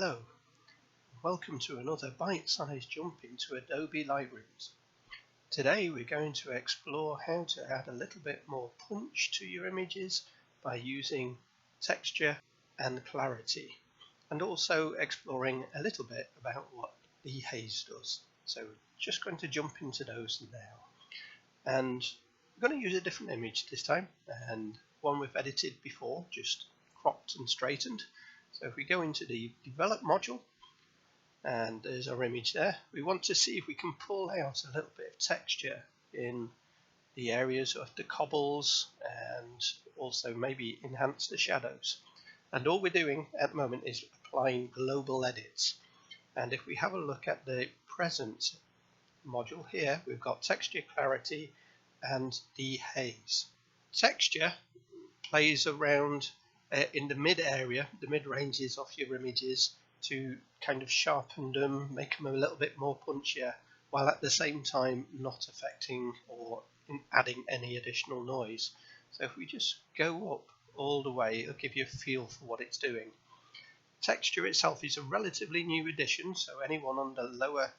Hello, welcome to another bite-sized jump into Adobe Lightroom. Today we're going to explore how to add a little bit more punch to your images by using texture and clarity, and also exploring a little bit about what dehaze does. So just going to jump into those now. And we're going to use a different image this time, and one we've edited before, just cropped and straightened. So if we go into the develop module, and there's our image there, we want to see if we can pull out a little bit of texture in the areas of the cobbles and also maybe enhance the shadows. And all we're doing at the moment is applying global edits. And if we have a look at the present module here, we've got texture, clarity and dehaze. Texture plays around in the mid area, the mid ranges of your images, to kind of sharpen them, make them a little bit more punchier, while at the same time not affecting or adding any additional noise. So if we just go up all the way, it'll give you a feel for what it's doing. Texture itself is a relatively new addition, so anyone on the lower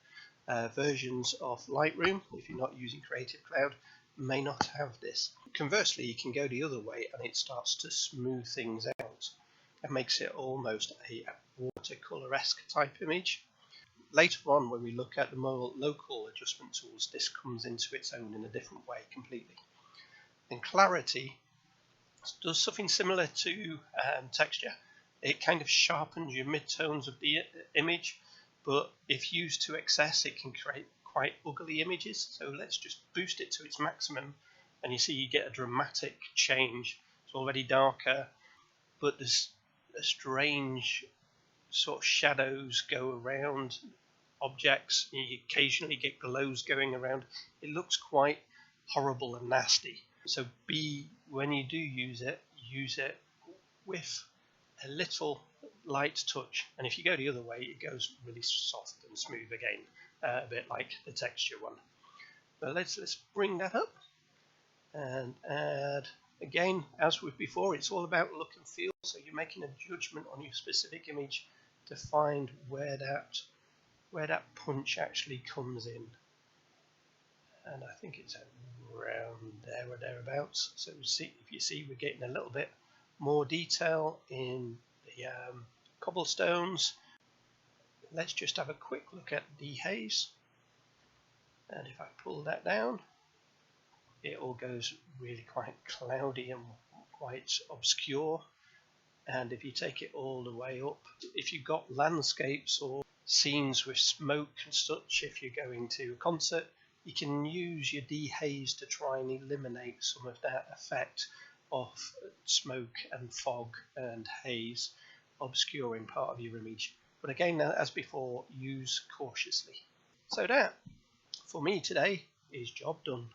versions of Lightroom, if you're not using Creative Cloud, may not have this. Conversely, you can go the other way and it starts to smooth things out and makes it almost a watercolor-esque type image. Later on, when we look at the more local adjustment tools, this comes into its own in a different way completely. And clarity does something similar to texture. It kind of sharpens your midtones of the image, but if used to excess, it can create quite ugly images. So let's just boost it to its maximum, and you see you get a dramatic change. It's already darker, but there's a strange sort of shadows go around objects. You occasionally get glows going around. It looks quite horrible and nasty. So when you do use it with a little light touch, and if you go the other way, it goes really soft and smooth again, a bit like the texture one. But let's bring that up and add, again, as with before, it's all about look and feel, so you're making a judgment on your specific image to find where that punch actually comes in. And I think it's around there or thereabouts. So if you see, we're getting a little bit more detail in the cobblestones. Let's just have a quick look at dehaze, and if I pull that down, it all goes really quite cloudy and quite obscure. And if you take it all the way up, if you've got landscapes or scenes with smoke and such, if you're going to a concert, you can use your dehaze to try and eliminate some of that effect of smoke and fog and haze obscuring part of your image. But again, as before, use cautiously. So that, for me today, is job done.